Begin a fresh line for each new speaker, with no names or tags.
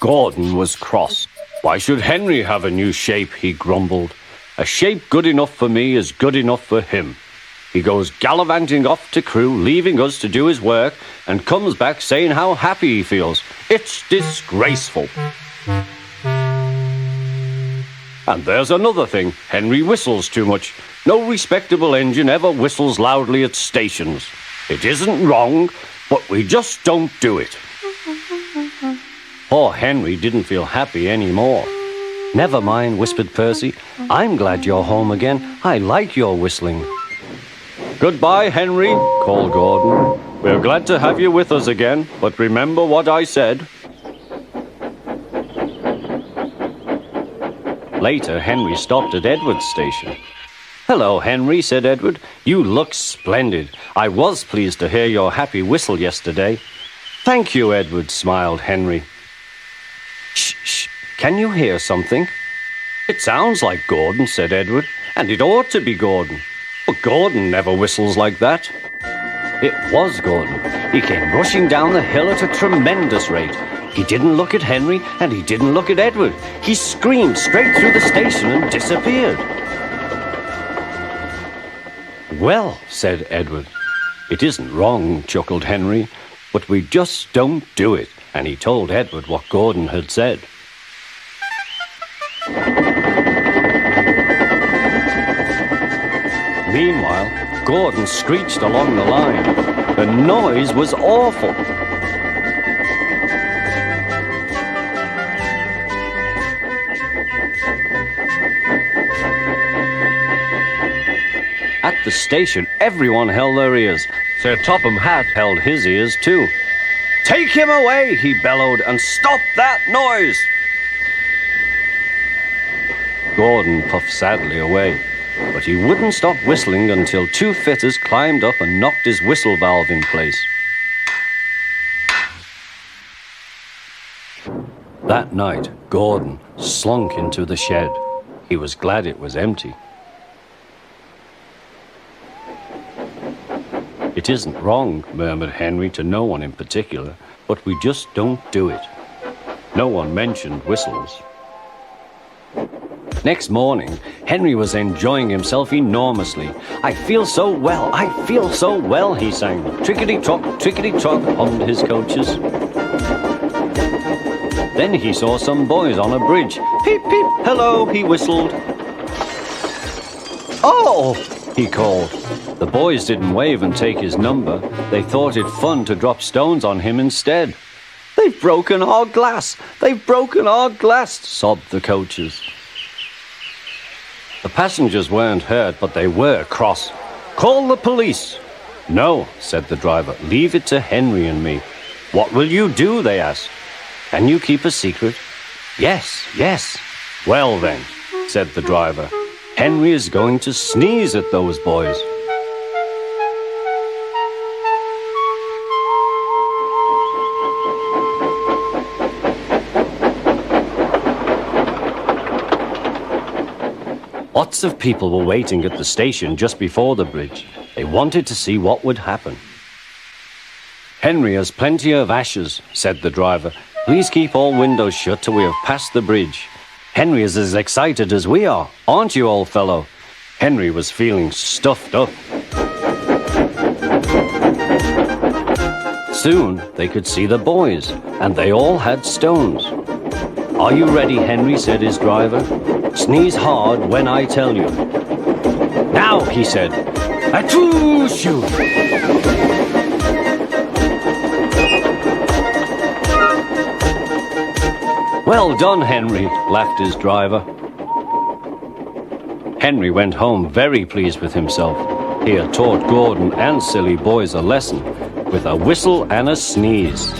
Gordon was cross. Why should Henry have a new shape, he grumbled. A shape good enough for me is good enough for him. He goes gallivanting off to Crewe, leaving us to do his work, and comes back saying how happy he feels. It's disgraceful. And there's another thing. Henry whistles too much. No respectable engine ever whistles loudly at stations. It isn't wrong, but we just don't do it. Poor Henry didn't feel happy anymore. Never mind, whispered Percy. I'm glad you're home again. I like your whistling. Goodbye, Henry, called Gordon. We're glad to have you with us again, but remember what I said. Later, Henry stopped at Edward's station. Hello, Henry, said Edward. You look splendid. I was pleased to hear your happy whistle yesterday. Thank you, Edward, smiled Henry. Shh, shh. Can you hear something? It sounds like Gordon, said Edward, and it ought to be Gordon. But Gordon never whistles like that. It was Gordon. He came rushing down the hill at a tremendous rate. He didn't look at Henry, and he didn't look at Edward. He screamed straight through the station and disappeared. Well, said Edward. It isn't wrong, chuckled Henry, but we just don't do it. And he told Edward what Gordon had said. Meanwhile, Gordon screeched along the line. The noise was awful. At the station, everyone held their ears. Sir Topham Hatt held his ears too. Take him away, he bellowed, and stop that noise! Gordon puffed sadly away, but he wouldn't stop whistling until two fitters climbed up and knocked his whistle valve in place. That night, Gordon slunk into the shed. He was glad it was empty. It isn't wrong, murmured Henry to no one in particular, but we just don't do it. No one mentioned whistles. Next morning, Henry was enjoying himself enormously. I feel so well, he sang. Trickety-trock, hummed his coaches. Then he saw some boys on a bridge. Peep, peep, hello, he whistled. Oh, he called. The boys didn't wave and take his number. They thought it fun to drop stones on him instead. They've broken our glass! They've broken our glass! Sobbed the coaches. The passengers weren't hurt, but they were cross. Call the police! No, said the driver. Leave it to Henry and me. What will you do? They asked. Can you keep a secret? Yes, yes. Well then, said the driver. Henry is going to sneeze at those boys. Lots of people were waiting at the station just before the bridge. They wanted to see what would happen. Henry has plenty of ashes, said the driver. Please keep all windows shut till we have passed the bridge. Henry is as excited as we are, aren't you, old fellow? Henry was feeling stuffed up. Soon they could see the boys, and they all had stones. Are you ready, Henry, said his driver. Sneeze hard when I tell you. Now, he said. Achoo, shoo! Well done, Henry, laughed his driver. Henry went home very pleased with himself. He had taught Gordon and silly boys a lesson with a whistle and a sneeze.